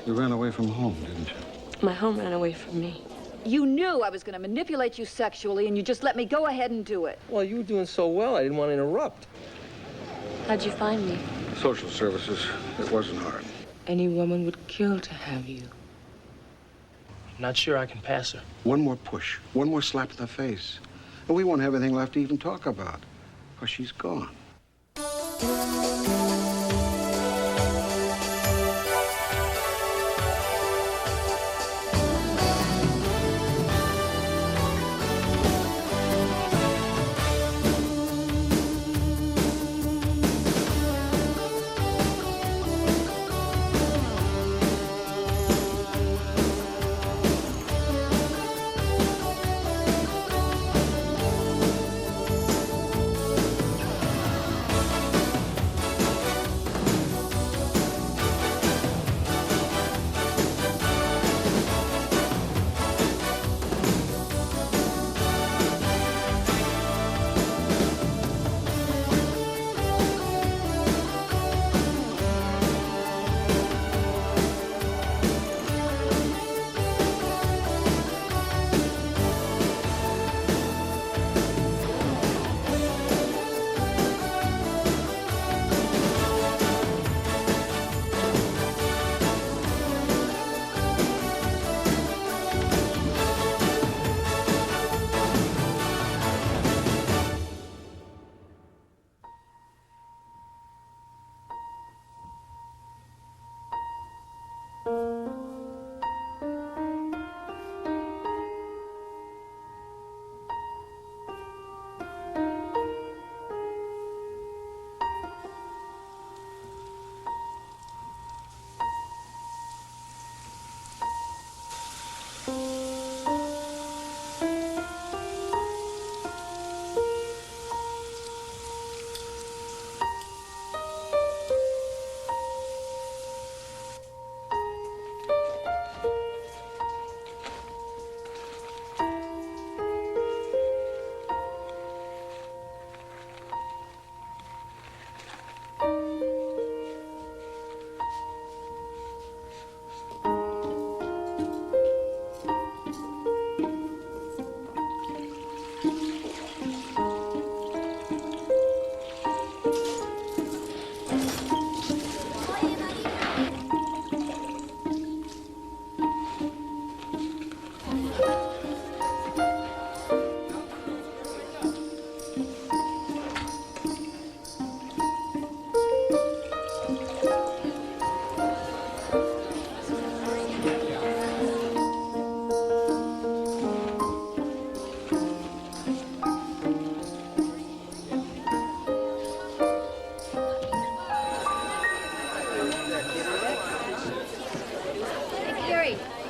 You ran away from home, didn't you? My home ran away from me. You knew I was going to manipulate you sexually, and you just let me go ahead and do it. Well, you were doing so well, I didn't want to interrupt. How'd you find me? Social services. It wasn't hard. Any woman would kill to have you. Not sure I can pass her. One more push, one more slap in the face, and we won't have anything left to even talk about, because she's gone.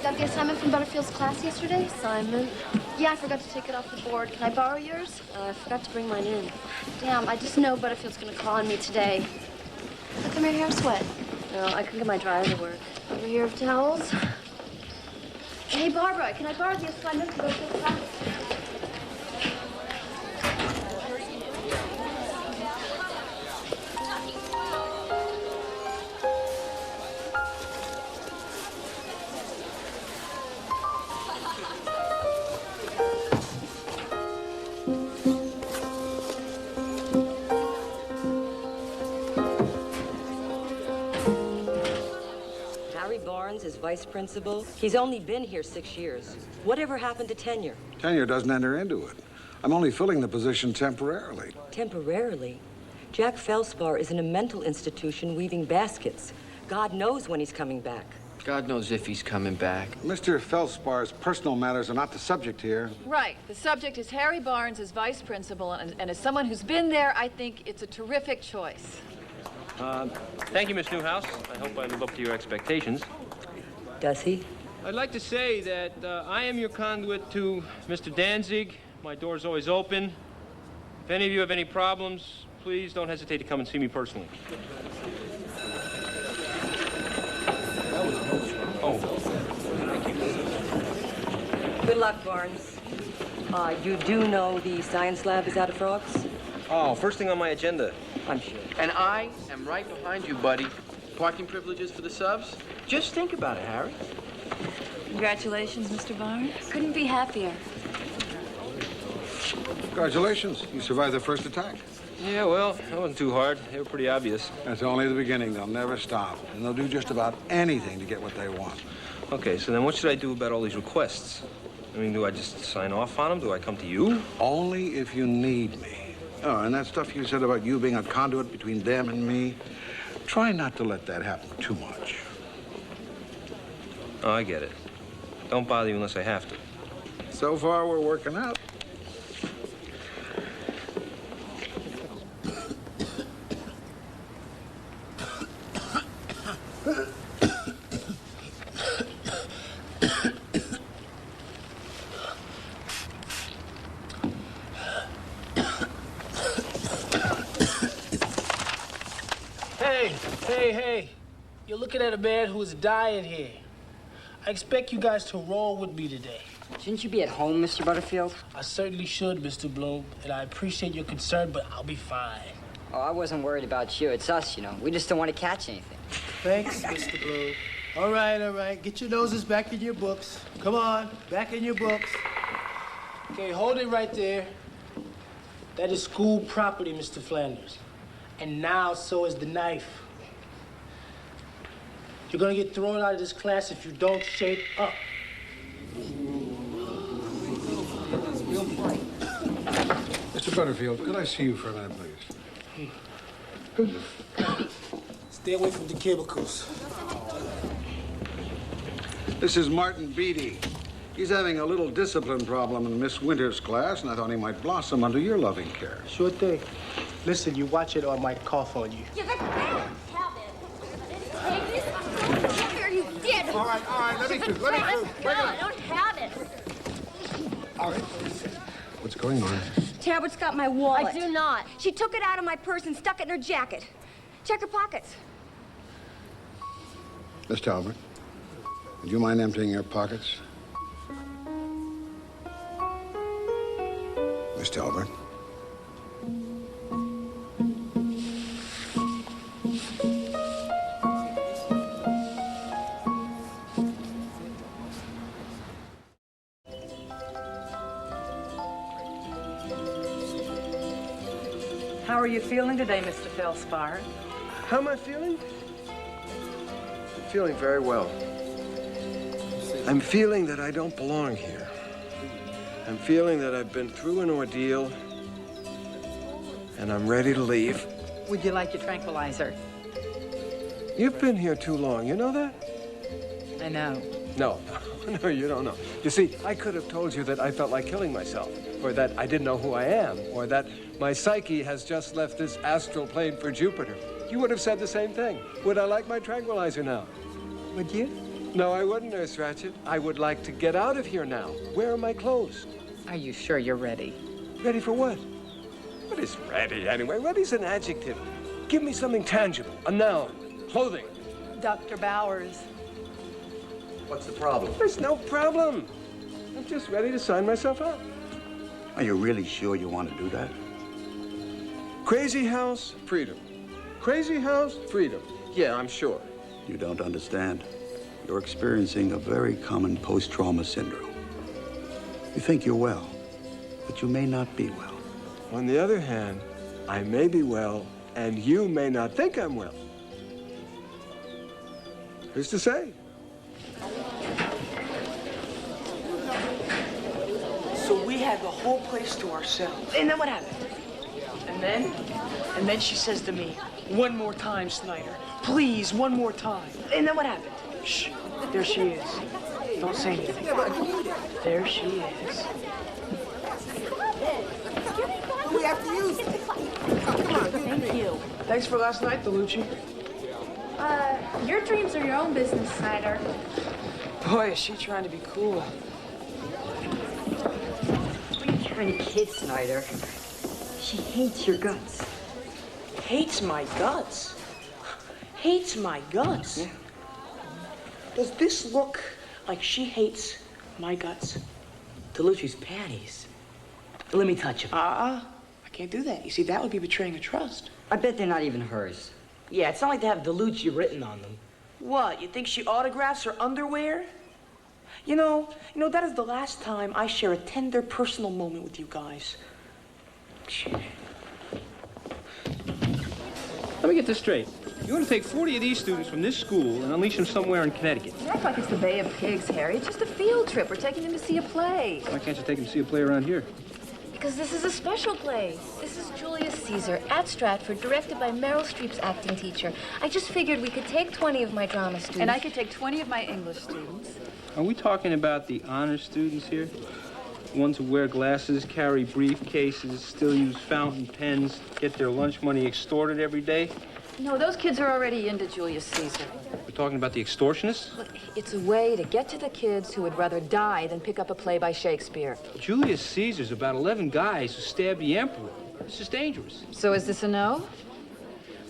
Got the assignment from Butterfield's class yesterday? Simon, Yeah, I forgot to take it off the board. Can I borrow yours? I forgot to bring mine in. Damn, I just know Butterfield's gonna call on me today. How come your hair's wet? No, I couldn't get my dryer to work. Over here of towels. Hey, Barbara, can I borrow the assignment from Butterfield's class? Is vice principal. He's only been here 6 years. Whatever happened to tenure? Tenure doesn't enter into it. I'm only filling the position temporarily. Temporarily? Jack Felspar is in a mental institution weaving baskets. God knows when he's coming back. God knows if he's coming back. Mr. Felspar's personal matters are not the subject here. Right. The subject is Harry Barnes as vice principal, and as someone who's been there, I think it's a terrific choice. Thank you, Miss Newhouse. I hope I live up to your expectations. Does he? I'd like to say that I am your conduit to Mr. Danzig. My door's always open. If any of you have any problems, please don't hesitate to come and see me personally. Oh, thank you. Good luck, Barnes. You do know the science lab is out of frogs? Oh, first thing on my agenda. I'm sure. And I am right behind you, buddy. Parking privileges for the subs? Just think about it, Harry. Congratulations, Mr. Barnes. Couldn't be happier. Congratulations. You survived the first attack. Yeah, well, that wasn't too hard. They were pretty obvious. That's only the beginning. They'll never stop. And they'll do just about anything to get what they want. Okay, so then what should I do about all these requests? I mean, do I just sign off on them? Do I come to you? Only if you need me. Oh, and that stuff you said about you being a conduit between them and me, try not to let that happen too much. Oh, I get it. Don't bother you unless I have to. So far, we're working out. Hey. You're looking at a man who is dying here. I expect you guys to roll with me today. Shouldn't you be at home, Mr. Butterfield? I certainly should, Mr. Bloom, and I appreciate your concern, but I'll be fine. Oh, I wasn't worried about you. It's us, you know. We just don't want to catch anything. Thanks, Mr. Bloom. All right. Get your noses back in your books. Come on, back in your books. Okay, hold it right there. That is school property, Mr. Flanders. And now, so is the knife. You're gonna get thrown out of this class if you don't shape up. Mr. Butterfield, could I see you for a minute, please? Stay away from the cubicles. This is Martin Beatty. He's having a little discipline problem in Miss Winter's class, and I thought he might blossom under your loving care. Sure thing. Listen, you watch it or I might cough on you. Yeah, that's bad. Take this. Here, you did. All right, let me through. No, I don't have it. All right. What's going on? Talbot's got my wallet. I do not. She took it out of my purse and stuck it in her jacket. Check her pockets. Miss Talbot, would you mind emptying your pockets? Miss Talbot. How are you feeling today, Mr. Feldspar? How am I feeling? I'm feeling very well. I'm feeling that I don't belong here. I'm feeling that I've been through an ordeal, and I'm ready to leave. Would you like your tranquilizer? You've been here too long, you know that? I know. No, no, you don't know. You see, I could have told you that I felt like killing myself, or that I didn't know who I am, or that my psyche has just left this astral plane for Jupiter. You would have said the same thing. Would I like my tranquilizer now? Would you? No, I wouldn't, Nurse Ratched. I would like to get out of here now. Where are my clothes? Are you sure you're ready? Ready for what? What is ready, anyway? Ready's an adjective. Give me something tangible, a noun, clothing. Dr. Bowers. What's the problem? There's no problem. I'm just ready to sign myself up. Are you really sure you want to do that? Crazy house, freedom. Crazy house, freedom. Yeah, I'm sure. You don't understand. You're experiencing a very common post-trauma syndrome. You think you're well, but you may not be well. On the other hand, I may be well, and you may not think I'm well. Who's to say? So we had the whole place to ourselves. And then what happened? And then she says to me, "One more time, Snyder. Please, one more time." And then what happened? Shh. There she is. Don't say anything. There she is. We have to use it. Thank you. Thanks for last night, DeLucci. Your dreams are your own business, Snyder. Boy, is she trying to be cool. What are you trying to kid, Snyder? She hates your guts. Hates my guts? Hates my guts? Yeah. Does this look like she hates my guts? DeLucci's panties. Let me touch them. I can't do that. You see, that would be betraying a trust. I bet they're not even hers. Yeah, it's not like they have DeLucci written on them. What, you think she autographs her underwear? You know, that is the last time I share a tender personal moment with you guys. Let me get this straight. You want to take 40 of these students from this school and unleash them somewhere in Connecticut? You act like it's the Bay of Pigs, Harry. It's just a field trip. We're taking them to see a play. Why can't you take them to see a play around here? Because this is a special play. This is Julius Caesar at Stratford, directed by Meryl Streep's acting teacher. I just figured we could take 20 of my drama students. And I could take 20 of my English students. Are we talking about the honor students here? The ones who wear glasses, carry briefcases, still use fountain pens, get their lunch money extorted every day? No, those kids are already into Julius Caesar. We're talking about the extortionists? Look, it's a way to get to the kids who would rather die than pick up a play by Shakespeare. Julius Caesar's about 11 guys who stabbed the emperor. This is dangerous. So is this a no?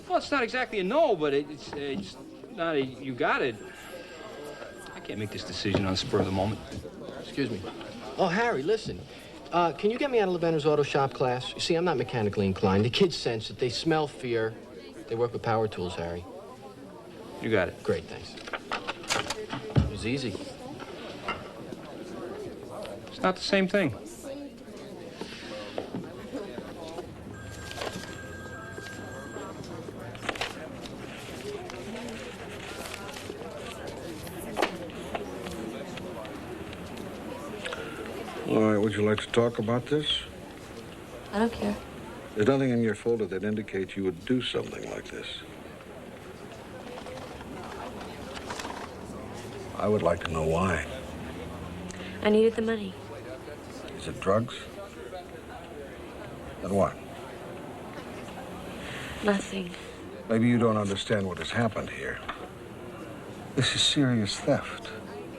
Well, it's not exactly a no, but it's not a you got it. I can't make this decision on the spur of the moment. Excuse me. Oh, Harry, listen. Can you get me out of LeBenner's auto shop class? You see, I'm not mechanically inclined. The kids sense it. They smell fear. They work with power tools, Harry. You got it. Great, thanks. It was easy. It's not the same thing. All right, would you like to talk about this? I don't care. There's nothing in your folder that indicates you would do something like this. I would like to know why. I needed the money. Is it drugs? And what? Nothing. Maybe you don't understand what has happened here. This is serious theft.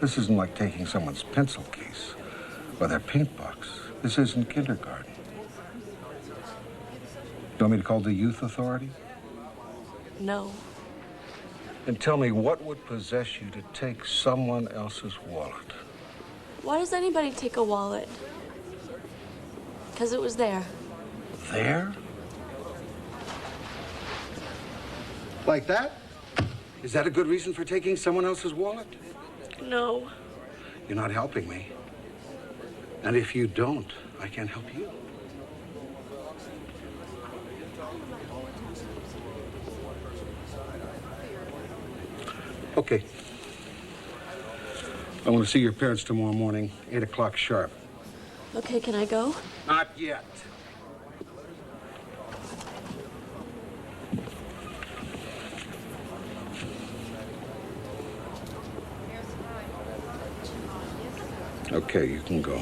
This isn't like taking someone's pencil case or their paint box. This isn't kindergarten. You want me to call the youth authority? No. And tell me, what would possess you to take someone else's wallet? Why does anybody take a wallet? Because it was there. There? Like that? Is that a good reason for taking someone else's wallet? No. You're not helping me. And if you don't, I can't help you. Okay. I want to see your parents tomorrow morning, 8 o'clock sharp. Okay, can I go? Not yet. Okay, you can go.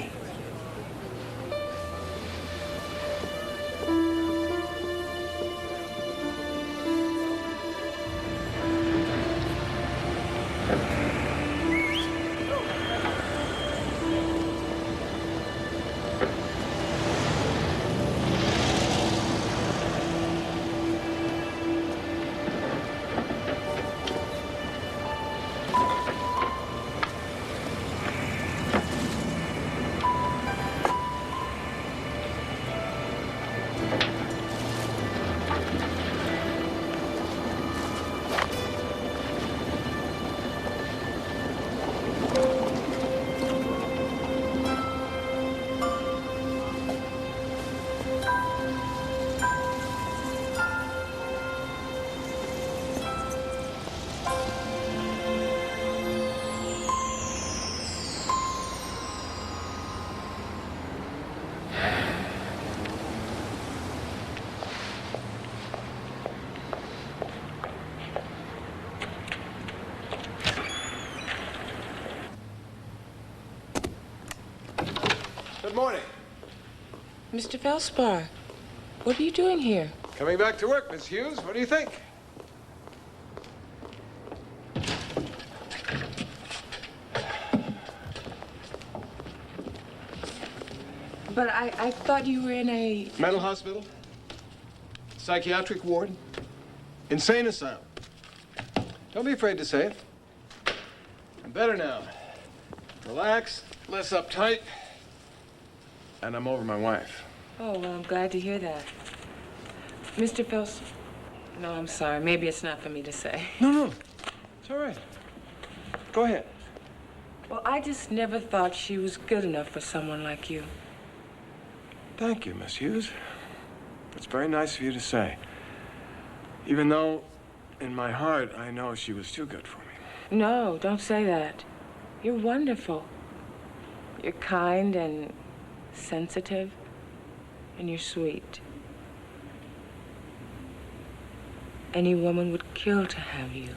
Good morning. Mr. Felspar, what are you doing here? Coming back to work, Miss Hughes. What do you think? But I thought you were in a... Mental hospital, psychiatric ward, insane asylum. Don't be afraid to say it. I'm better now. Relaxed, less uptight, and I'm over my wife. Oh, well, I'm glad to hear that. Mr. Felspar... No, I'm sorry. Maybe it's not for me to say. No, no. It's all right. Go ahead. Well, I just never thought she was good enough for someone like you. Thank you, Miss Hughes. It's very nice of you to say. Even though, in my heart, I know she was too good for me. No, don't say that. You're wonderful. You're kind and sensitive, and you're sweet. Any woman would kill to have you.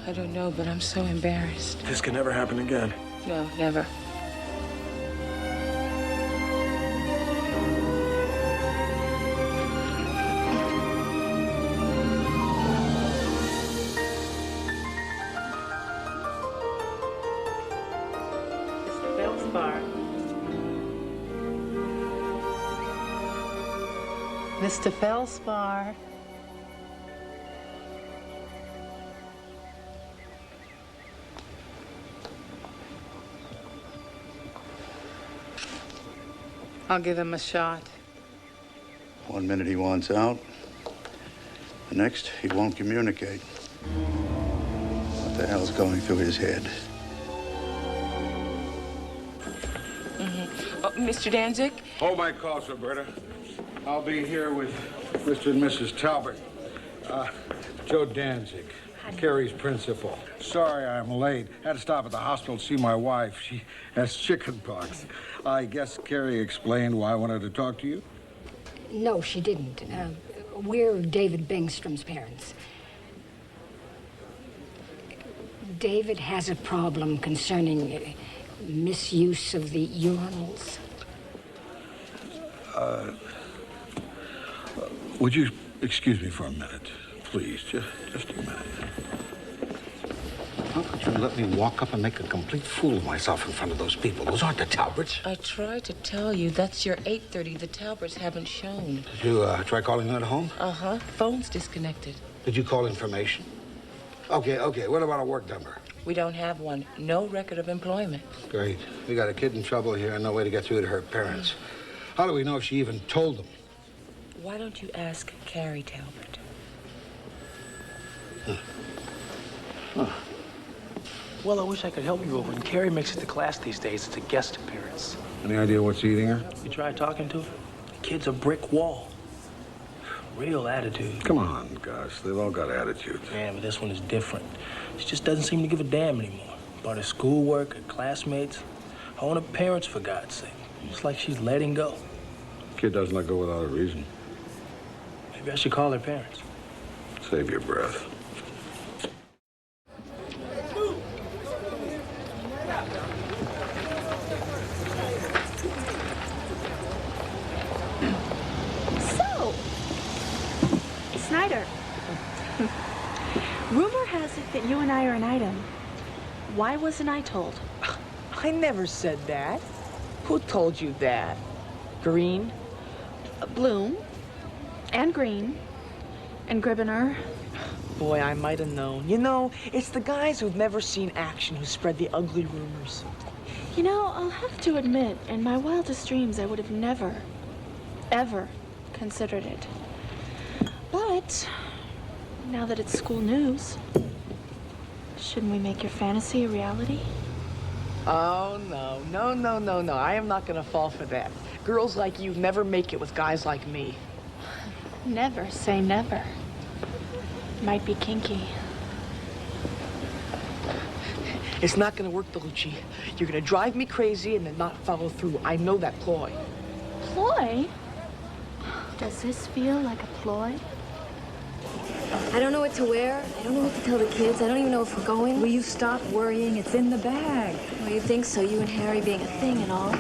I don't know, but I'm so embarrassed. This can never happen again. No, never. Mr. Feldspar. Mr. Feldspar. I'll give him a shot. 1 minute he wants out. The next, he won't communicate. What the hell's going through his head? Oh, Mr. Danzig? Hold my calls, Roberta. I'll be here with Mr. and Mrs. Talbot. Joe Danzig, Carrie's principal. Sorry I'm late. Had to stop at the hospital to see my wife. She has chickenpox. I guess Carrie explained why I wanted to talk to you? No, she didn't. We're David Bingstrom's parents. David has a problem concerning misuse of the urinals. Would you excuse me for a minute, please? Just a minute. How could you let me walk up and make a complete fool of myself in front of those people? Those aren't the Talbots. I tried to tell you. That's your 8:30. The Talbots haven't shown. Did you try calling them at home? Uh-huh. Phone's disconnected. Did you call information? Okay. What about a work number? We don't have one. No record of employment. Great. We got a kid in trouble here and no way to get through to her parents. How do we know if she even told them? Why don't you ask Carrie Talbot? Well, I wish I could help you, but when Carrie makes it to class these days, it's a guest appearance. Any idea what's eating her? You try talking to her? The kid's a brick wall. Real attitude. Come on, Gus. They've all got attitudes. Yeah, but this one is different. She just doesn't seem to give a damn anymore. About her schoolwork, her classmates, her own parents, for God's sake. It's like she's letting go. Kid doesn't let go without a reason. Maybe I should call her parents. Save your breath. Snyder, rumor has it that you and I are an item. Why wasn't I told? I never said that. Who told you that? Green? Bloom, and Green, and Gribbener. Boy, I might have known. You know, it's the guys who've never seen action who spread the ugly rumors. You know, I'll have to admit, in my wildest dreams, I would have never, ever considered it. But now that it's school news, shouldn't we make your fantasy a reality? Oh, no. I am not gonna fall for that. Girls like you never make it with guys like me. Never say never. Might be kinky. It's not gonna work, Belucci. You're gonna drive me crazy and then not follow through. I know that ploy. Ploy? Does this feel like a ploy? I don't know what to wear. I don't know what to tell the kids. I don't even know if we're going. Will you stop worrying? It's in the bag. Well, you think so, you and Harry being a thing and all.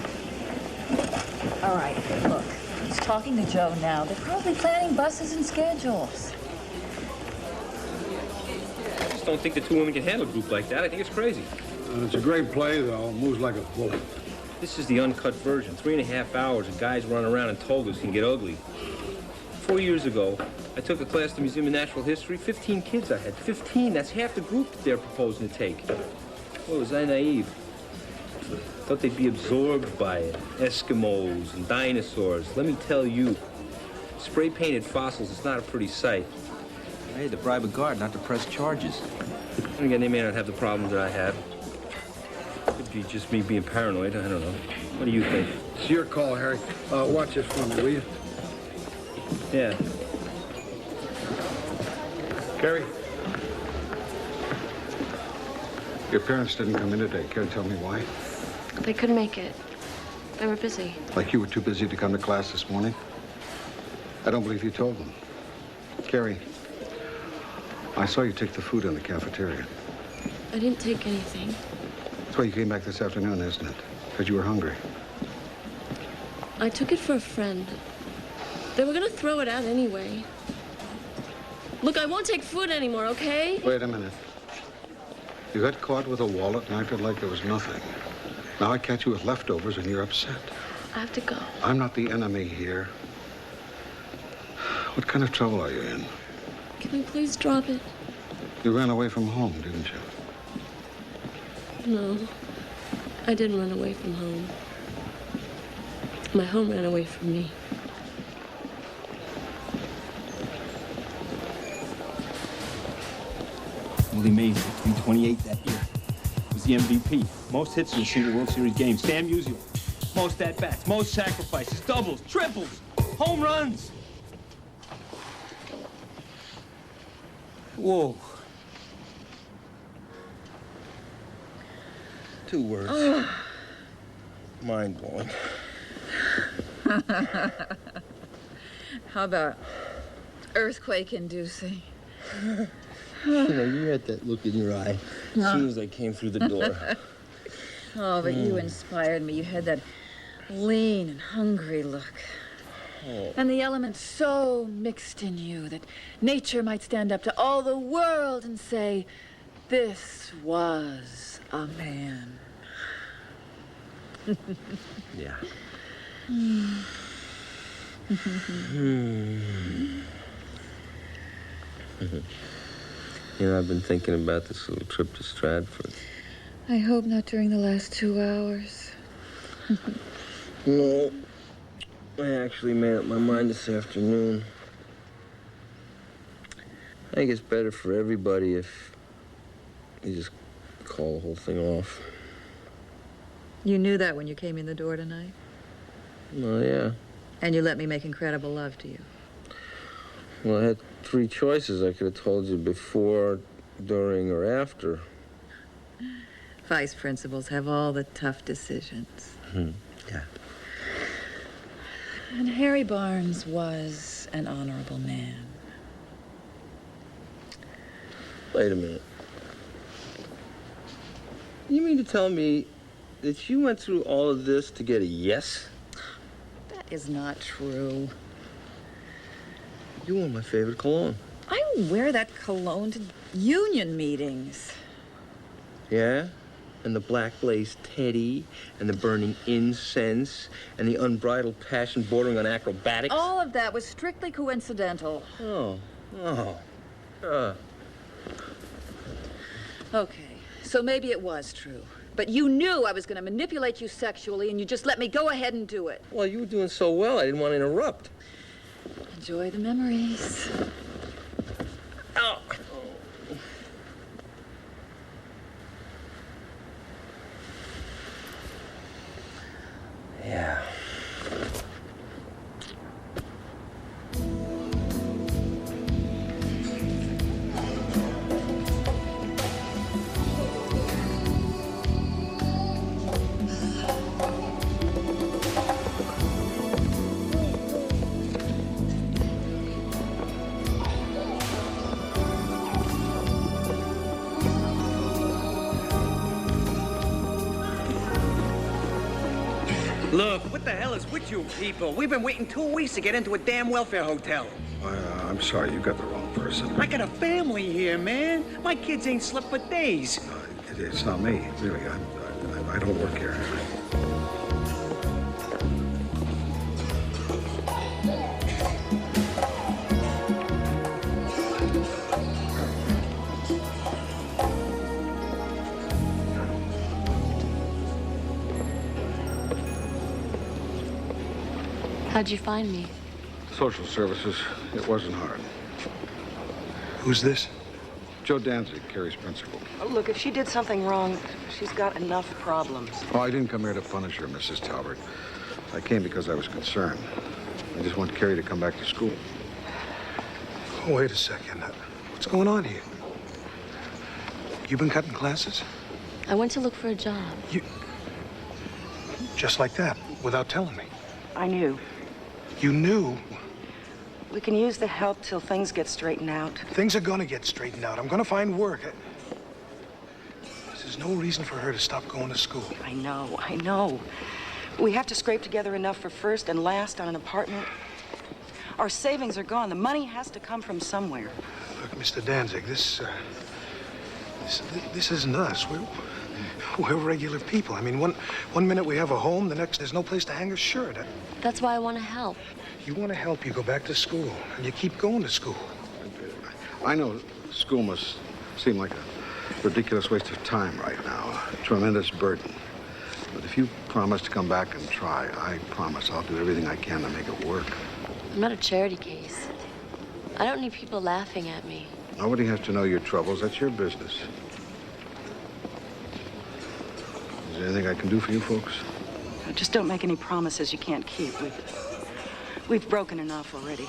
All right, look. He's talking to Joe now. They're probably planning buses and schedules. I just don't think the two women can handle a group like that. I think it's crazy. It's a great play, though. It moves like a bullet. This is the uncut version. 3.5 hours of guys running around and told us can get ugly. 4 years ago, I took a class at the Museum of Natural History. 15 kids I had. 15. That's half the group that they're proposing to take. Well, was I naive? Thought they'd be absorbed by it. Eskimos and dinosaurs. Let me tell you, spray-painted fossils is not a pretty sight. I had to bribe a guard not to press charges. And again, they may not have the problems that I have. Could be just me being paranoid. I don't know. What do you think? It's your call, Harry. Watch this for me, will you? Yeah. Carrie? Your parents didn't come in today. Care to tell me why? They couldn't make it. They were busy. Like you were too busy to come to class this morning? I don't believe you told them. Carrie, I saw you take the food in the cafeteria. I didn't take anything. That's why you came back this afternoon, isn't it? Because you were hungry. I took it for a friend. They were gonna throw it out anyway. Look, I won't take food anymore, okay? Wait a minute. You got caught with a wallet and acted like there was nothing. Now I catch you with leftovers and you're upset. I have to go. I'm not the enemy here. What kind of trouble are you in? Can we please drop it? You ran away from home, didn't you? No, I didn't run away from home. My home ran away from me. Willie Mays hit 328 that year. He was the MVP. Most hits in a single World Series game. Stan Musial. Most at-bats, most sacrifices, doubles, triples, home runs. Whoa. 2 words. Mind-blowing. How about earthquake-inducing? You know, you had that look in your eye as soon as I came through the door. Oh, but you inspired me. You had that lean and hungry look. Oh. And the elements so mixed in you that nature might stand up to all the world and say, this was a man. Yeah. You know, I've been thinking about this little trip to Stratford. I hope not during the last 2 hours. No. I actually made up my mind this afternoon. I think it's better for everybody if you just call the whole thing off. You knew that when you came in the door tonight? Well, yeah. And you let me make incredible love to you. Well, I had 3 choices. I could have told you before, during, or after. Vice principals have all the tough decisions. Yeah. And Harry Barnes was an honorable man. Wait a minute. You mean to tell me that you went through all of this to get a yes? That is not true. You wore my favorite cologne. I wear that cologne to union meetings. Yeah? And the black lace teddy, and the burning incense, and the unbridled passion bordering on acrobatics. All of that was strictly coincidental. Oh. Okay, so maybe it was true. But you knew I was going to manipulate you sexually, and you just let me go ahead and do it. Well, you were doing so well, I didn't want to interrupt. Enjoy the memories. Oh. Yeah. Look, what the hell is with you people? We've been waiting 2 weeks to get into a damn welfare hotel. I'm sorry, you got the wrong person. I got a family here, man. My kids ain't slept for days. It's not me, really. I don't work here. How'd you find me? Social services. It wasn't hard. Who's this? Joe Danzig, Carrie's principal. Oh, look, if she did something wrong, she's got enough problems. Oh, I didn't come here to punish her, Mrs. Talbert. I came because I was concerned. I just want Carrie to come back to school. Oh, wait a second. What's going on here? You been cutting classes? I went to look for a job. Just like that, without telling me? I knew. You knew? We can use the help till things get straightened out. Things are gonna get straightened out. I'm gonna find work. There's no reason for her to stop going to school. I know. We have to scrape together enough for first and last on an apartment. Our savings are gone. The money has to come from somewhere. Look, Mr. Danzig, this isn't us. We're regular people. I mean, one minute we have a home, the next there's no place to hang a shirt. That's why I want to help. You want to help, you go back to school, and you keep going to school. I know school must seem like a ridiculous waste of time right now, a tremendous burden. But if you promise to come back and try, I promise I'll do everything I can to make it work. I'm not a charity case. I don't need people laughing at me. Nobody has to know your troubles. That's your business. Is there anything I can do for you folks? Just don't make any promises you can't keep. We've broken enough already.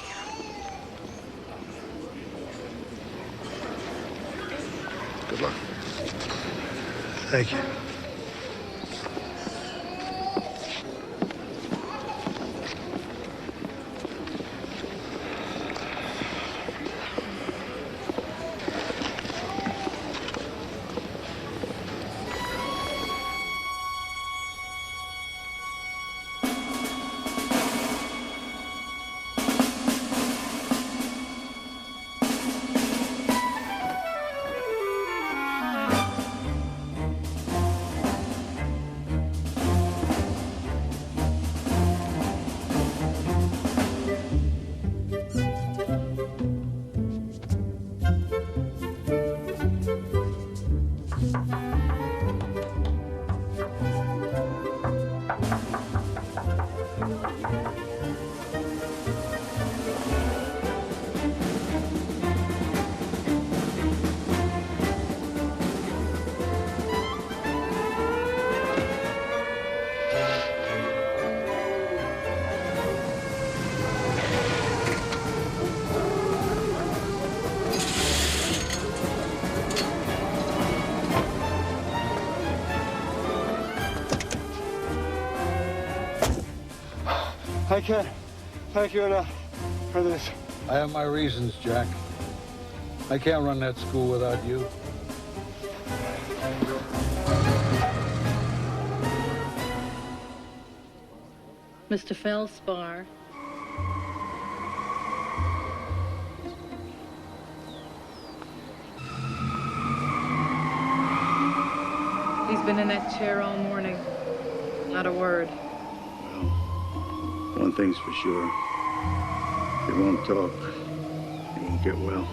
Good luck. Thank you. I can't thank you enough for this. I have my reasons, Jack. I can't run that school without you. Mr. Feldspar. He's been in that chair all morning. Not a word. One thing's for sure. If you won't talk, you won't get well.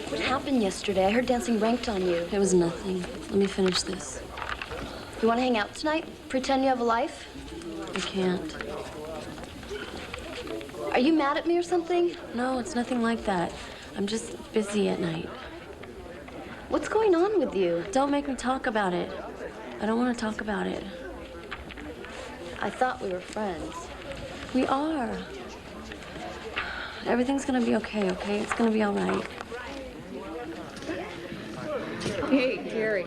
What happened yesterday? I heard dancing ranked on you. It was nothing. Let me finish this. You want to hang out tonight? Pretend you have a life? I can't. Are you mad at me or something? No, it's nothing like that. I'm just busy at night. What's going on with you? Don't make me talk about it. I don't want to talk about it. I thought we were friends. We are. Everything's gonna be okay, okay? It's gonna be all right. Hey, Carrie.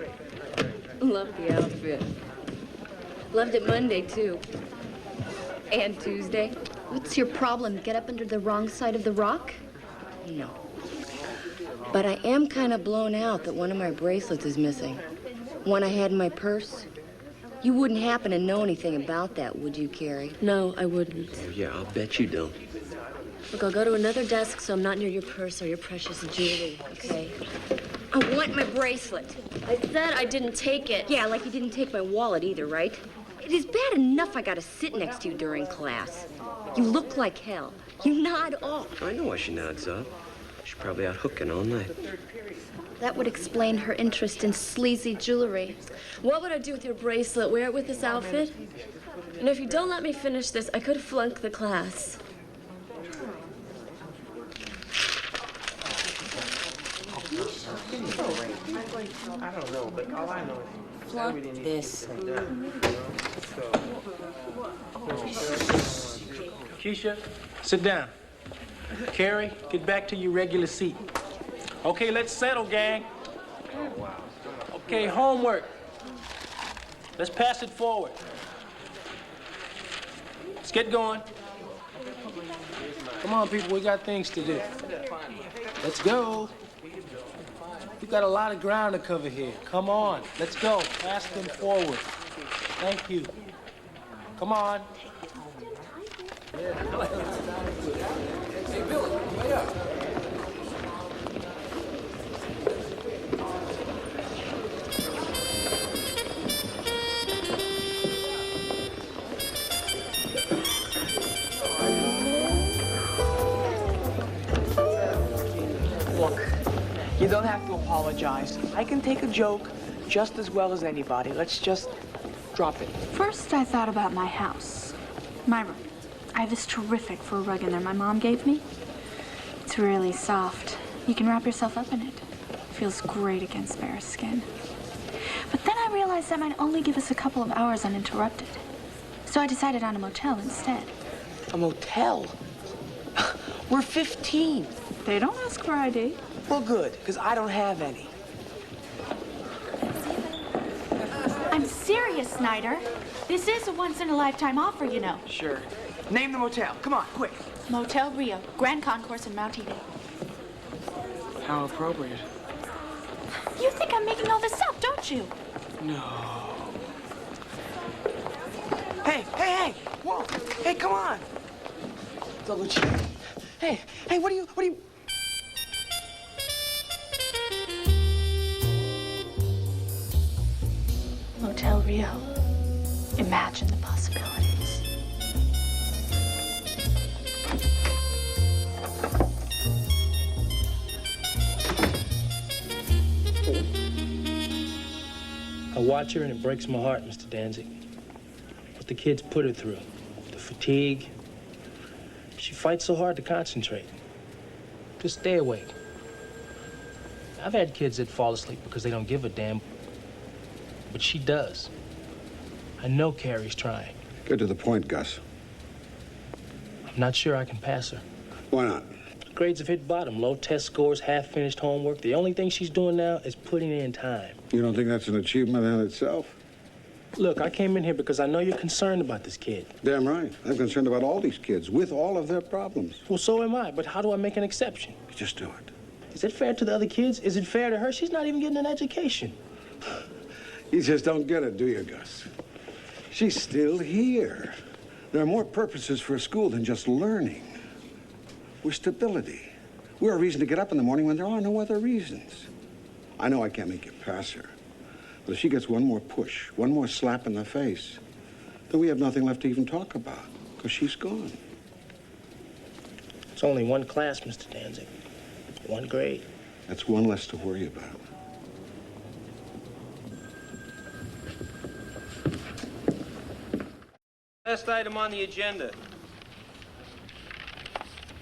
Love the outfit. Loved it Monday, too. And Tuesday. What's your problem? Get up under the wrong side of the rock? No. But I am kind of blown out that one of my bracelets is missing. One I had in my purse. You wouldn't happen to know anything about that, would you, Carrie? No, I wouldn't. Oh, yeah, I'll bet you don't. Look, I'll go to another desk so I'm not near your purse or your precious jewelry, okay? I want my bracelet. I said I didn't take it. Yeah, like you didn't take my wallet either, right? It is bad enough I gotta sit next to you during class. You look like hell. You nod off. I know why she nods up. She's probably out hooking all night. That would explain her interest in sleazy jewelry. What would I do with your bracelet? Wear it with this outfit? And if you don't let me finish this, I could flunk the class. I don't know, but all I know is Flunk this. Keisha, sit down. Carrie, get back to your regular seat. Okay, let's settle, gang. Okay, homework. Let's pass it forward. Let's get going. Come on, people, we got things to do. Let's go. We got a lot of ground to cover here. Come on, let's go. Pass them forward. Thank you. Come on. Hey, Billy, way up. Look, you don't have to apologize. I can take a joke just as well as anybody. Let's just drop it. First, I thought about my house, my room. I have this terrific fur rug in there my mom gave me. It's really soft. You can wrap yourself up in it. It feels great against bare skin. But then I realized that might only give us a couple of hours uninterrupted. So I decided on a motel instead. A motel? We're 15. They don't ask for ID. Well, good, because I don't have any. I'm serious, Snyder. This is a once-in-a-lifetime offer, you know. Sure. Name the motel. Come on, quick. Motel Rio, Grand Concourse in Mount Eden. How appropriate. You think I'm making all this up, don't you? No. Hey! Whoa! Hey, come on! Double check. Hey, what are you... Motel Rio. Imagine the possibilities. I watch her and it breaks my heart, Mr. Danzig. What the kids put her through, the fatigue. She fights so hard to concentrate. Just stay awake. I've had kids that fall asleep because they don't give a damn, but she does. I know Carrie's trying. Get to the point, Gus. I'm not sure I can pass her. Why not? Grades have hit bottom. Low test scores, half-finished homework. The only thing she's doing now is putting in time. You don't think that's an achievement in itself? Look, I came in here because I know you're concerned about this kid. Damn right. I'm concerned about all these kids with all of their problems. Well, so am I, but how do I make an exception? You just do it. Is it fair to the other kids? Is it fair to her? She's not even getting an education. You just don't get it, do you, Gus? She's still here. There are more purposes for a school than just learning. We're stability. We're a reason to get up in the morning when there are no other reasons. I know I can't make you pass her, but if she gets one more push, one more slap in the face, then we have nothing left to even talk about, because she's gone. It's only one class, Mr. Danzig. One grade. That's one less to worry about. Last item on the agenda.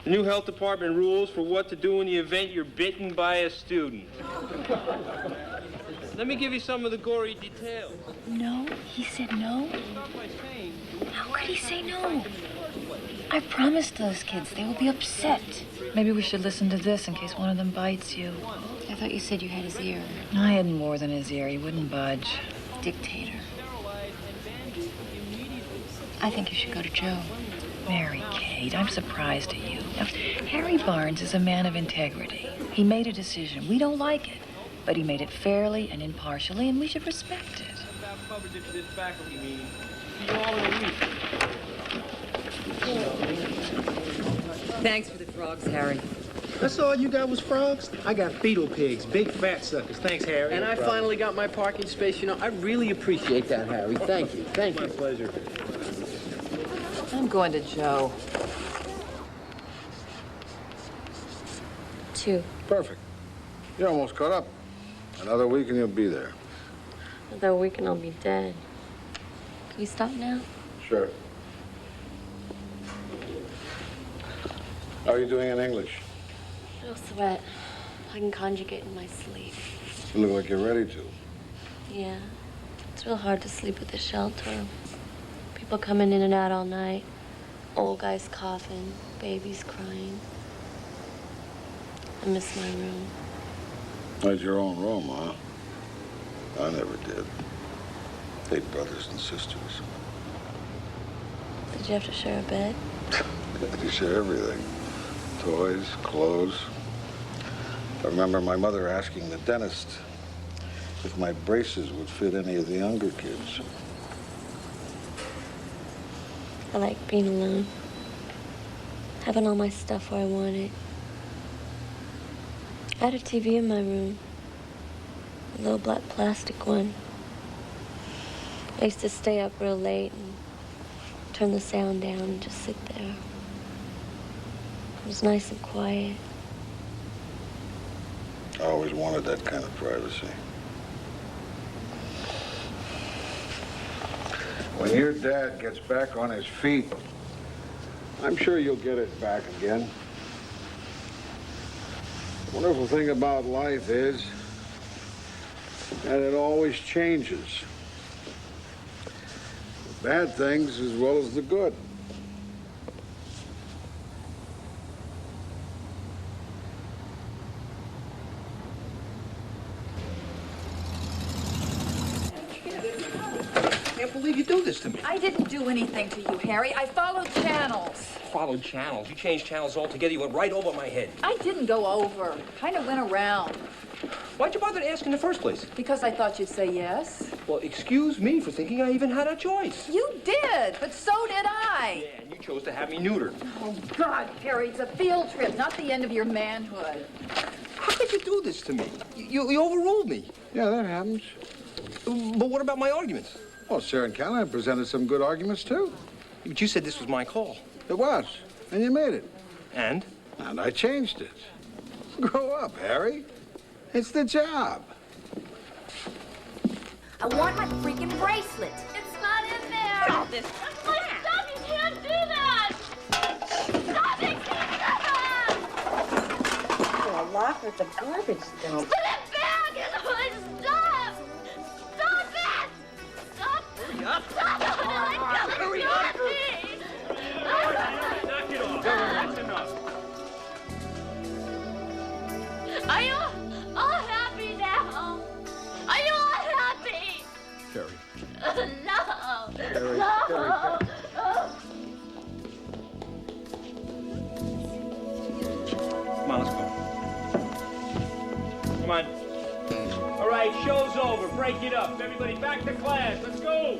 The new health department rules for what to do in the event you're bitten by a student. Let me give you some of the gory details. No, he said no. How could he say no? I promised those kids they will be upset. Maybe we should listen to this in case one of them bites you. I thought you said you had his ear. I had more than his ear. He wouldn't budge. Dictator. I think you should go to Joe. Mary Kate, I'm surprised at you. Now, Harry Barnes is a man of integrity. He made a decision. We don't like it, but he made it fairly and impartially, and we should respect it. Coverage at this faculty meeting. See you all in a week. Thanks for the frogs, Harry. That's all you got was frogs? I got fetal pigs, big fat suckers. Thanks, Harry. And I finally got my parking space. You know, I really appreciate that, Harry. Thank you. Thank you. My pleasure. I'm going to Joe. 2. Perfect. You're almost caught up. Another week and you'll be there. Another week and I'll be dead. Can we stop now? Sure. How are you doing in English? No sweat. I can conjugate in my sleep. You look like you're ready to. Yeah. It's real hard to sleep at the shelter. People coming in and out all night. Old guys coughing. Babies crying. I miss my room. Had your own room, huh? I never did. 8 brothers and sisters. Did you have to share a bed? You share everything. Toys, clothes. I remember my mother asking the dentist if my braces would fit any of the younger kids. I like being alone. Having all my stuff where I want it. I had a TV in my room. A little black plastic one. I used to stay up real late and turn the sound down and just sit there. It was nice and quiet. I always wanted that kind of privacy. When your dad gets back on his feet, I'm sure you'll get it back again. The wonderful thing about life is that it always changes. The bad things as well as the good. I can't believe you do this to me. I didn't do anything to you, Harry. I followed channels. Followed channels. You changed channels altogether. You went right over my head. I didn't go over. Kind of went around. Why'd you bother to ask in the first place? Because I thought you'd say yes. Well, excuse me for thinking I even had a choice. You did, but so did I. Yeah, and you chose to have me neutered. Oh, God, Harry, it's a field trip, not the end of your manhood. How could you do this to me? You overruled me. Yeah, that happens. But what about my arguments? Well, Sarah and Callahan presented some good arguments, too. But you said this was my call. It was, and you made it. And? And I changed it. Grow up, Harry. It's the job. I want my freaking bracelet. It's not in there. Stop this. Stop, you can't do that. Stop, you can't do that. Oh, a locker at the garbage dump. Put it back in the hood. Stop. Stop it. Stop. Hurry up. Stop. Hurry up. Knock it off. That's enough. Are you all happy now? Are you all happy? Carrie. No. Carrie, No. Carrie. Come on, let's go. Come on. All right, show's over. Break it up. Everybody back to class. Let's go.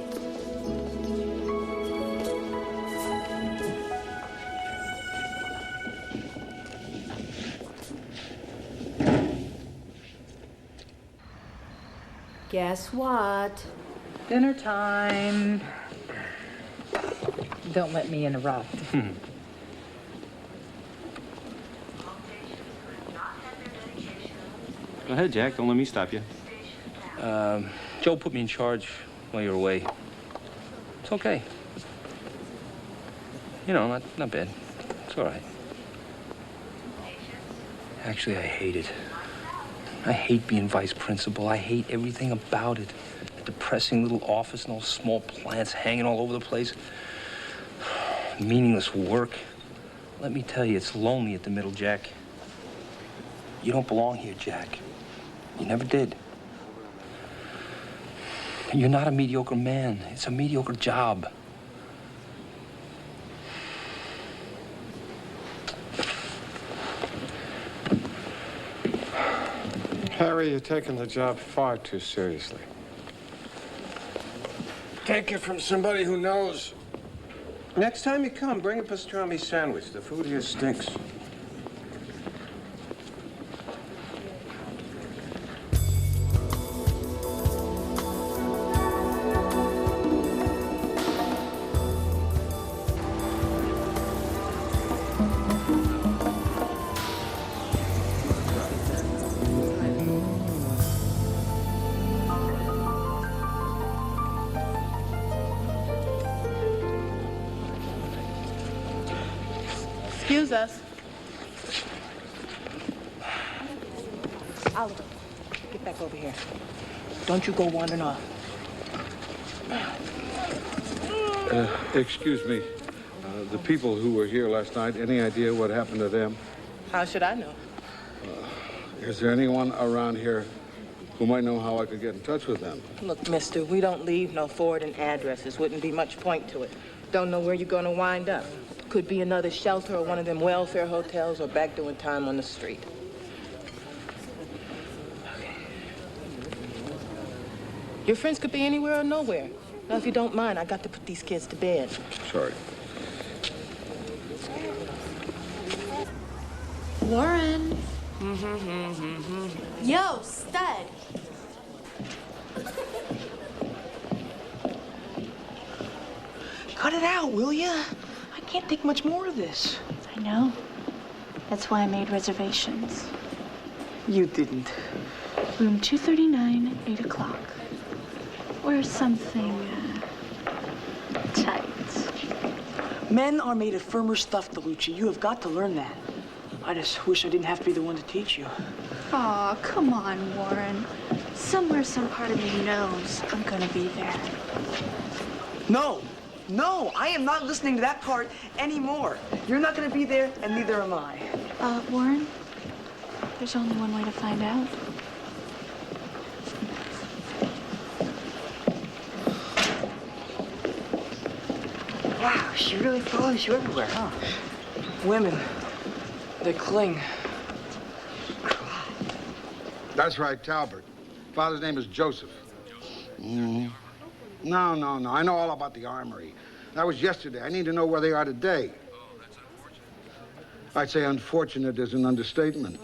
Guess what? Dinner time. Don't let me interrupt. Go ahead, Jack. Don't let me stop you. Joe put me in charge while you were away. It's okay. You know, not bad. It's all right. Actually, I hate it. I hate being vice principal. I hate everything about it. The depressing little office and all small plants hanging all over the place. Meaningless work. Let me tell you, it's lonely at the middle, Jack. You don't belong here, Jack. You never did. You're not a mediocre man. It's a mediocre job. Harry, you're taking the job far too seriously. Take it from somebody who knows. Next time you come, bring a pastrami sandwich. The food here stinks. Excuse us. Oliver, get back over here. Don't you go wandering off. Excuse me. The people who were here last night, any idea what happened to them? How should I know? Is there anyone around here who might know how I could get in touch with them? Look, mister, we don't leave no forwarding addresses. Wouldn't be much point to it. Don't know where you're gonna wind up. Could be another shelter or one of them welfare hotels or back doing time on the street. Okay. Your friends could be anywhere or nowhere. Now, if you don't mind, I got to put these kids to bed. Sorry. Warren. Yo, stud. Cut it out, will ya? I can't take much more of this. I know. That's why I made reservations. You didn't. Room 239, 8 o'clock. Or something tight. Men are made of firmer stuff, DeLucci. You have got to learn that. I just wish I didn't have to be the one to teach you. Aw, come on, Warren. Somewhere, some part of me knows I'm gonna be there. No, I am not listening to that part anymore. You're not gonna be there, and neither am I. Warren, there's only one way to find out. Wow, she really follows you everywhere, huh? Women, they cling. That's right, Talbert. Father's name is Joseph. No. I know all about the armory. That was yesterday. I need to know where they are today. I'd say unfortunate is an understatement.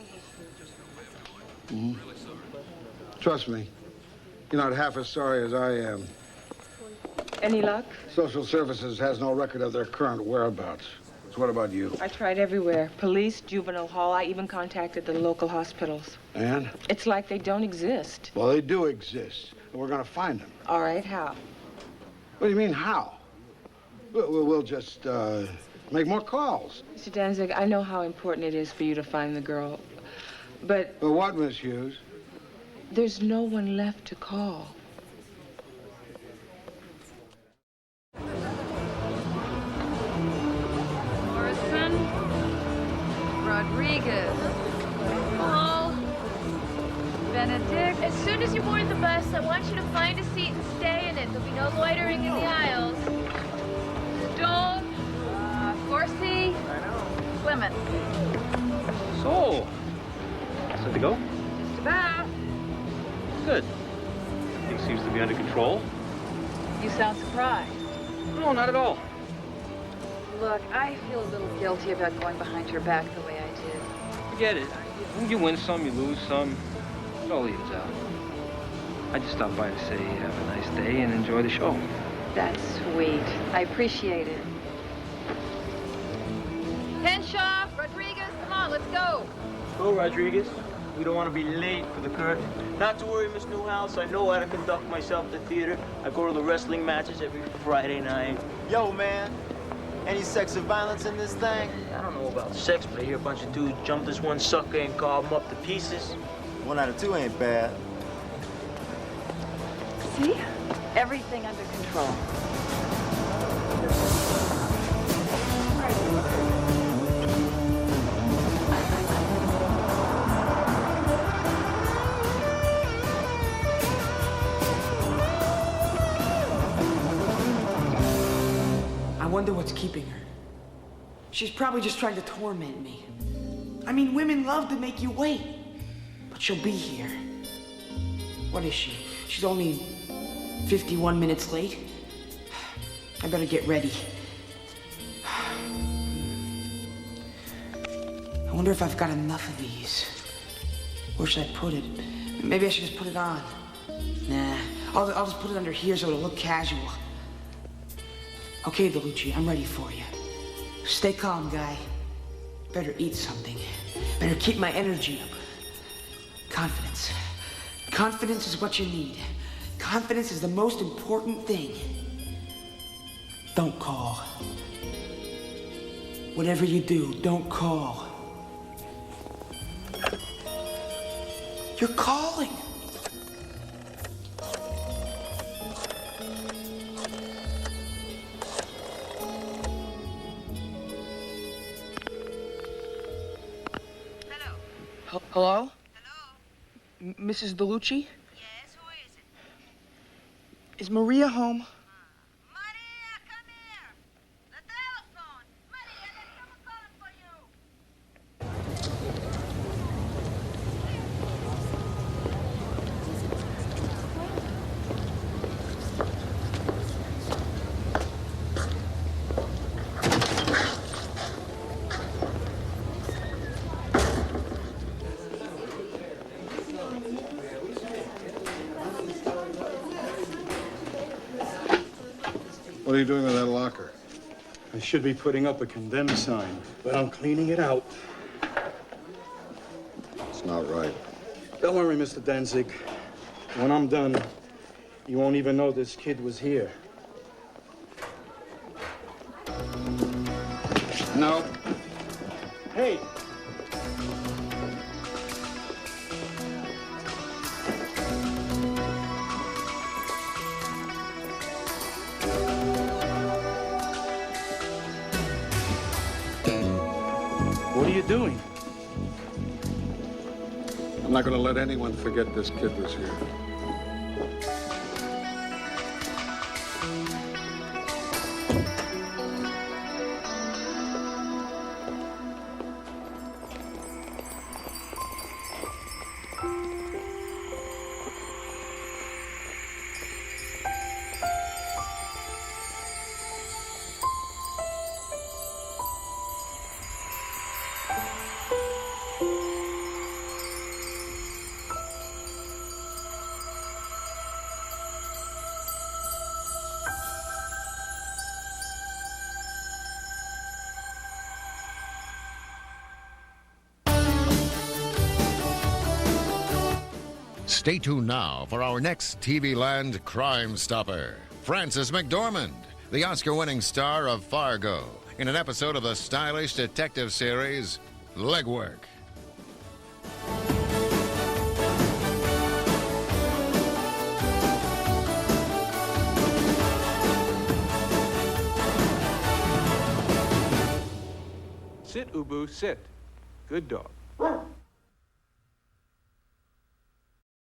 Trust me, you're not half as sorry as I am. Any luck? Social Services has no record of their current whereabouts. So what about you? I tried everywhere. Police, juvenile hall. I even contacted the local hospitals. And? It's like they don't exist. Well, they do exist, and we're going to find them. All right, how? What do you mean, how? We'll just make more calls. Mr. Danzig, I know how important it is for you to find the girl, but... But what, Miss Hughes? There's no one left to call. Morrison, Rodriguez, Paul, Benedict. As soon as you board the bus, I want you to find a seat and stay in it. There'll be no loitering in the aisles. Stone, Corsi, Clement. So, set to go? Just about. Good. Everything seems to be under control. You sound surprised. No, not at all. Look, I feel a little guilty about going behind your back the way I did. Forget it. You win some, you lose some. It all evens out. I just stopped by to say have a nice day and enjoy the show. That's sweet. I appreciate it. Henshaw, Rodriguez, come on, let's go. Go, Rodriguez. We don't want to be late for the curtain. Not to worry, Miss Newhouse. I know how to conduct myself at the theater. I go to the wrestling matches every Friday night. Yo, man. Any sex or violence in this thing? I don't know about sex, but I hear a bunch of dudes jump this one sucker and carve him up to pieces. 1 out of 2 ain't bad. See? Everything under control. I wonder what's keeping her. She's probably just trying to torment me. I mean, women love to make you wait. But she'll be here. What is she? She's only 51 minutes late. I better get ready. I wonder if I've got enough of these. Where should I put it? Maybe I should just put it on. Nah, I'll just put it under here so it'll look casual. Okay, DeLucci, I'm ready for you. Stay calm, guy. Better eat something. Better keep my energy up. Confidence. Confidence is what you need. Confidence is the most important thing. Don't call. Whatever you do, don't call. You're calling. Hello? Hello? Mrs. DeLucci? Yes, who is it? Is Maria home? Maria, come here! The telephone! Maria, there's someone calling for you! What are you doing with that locker? I should be putting up a condemned sign, but I'm cleaning it out. It's not right. Don't worry, Mr. Danzig. When I'm done, you won't even know this kid was here. No. Hey! What are you doing? I'm not going to let anyone forget this kid was here. Stay tuned now for our next TV Land Crime Stopper. Frances McDormand, the Oscar-winning star of Fargo, in an episode of the stylish detective series, Legwork. Sit, Ubu, sit. Good dog.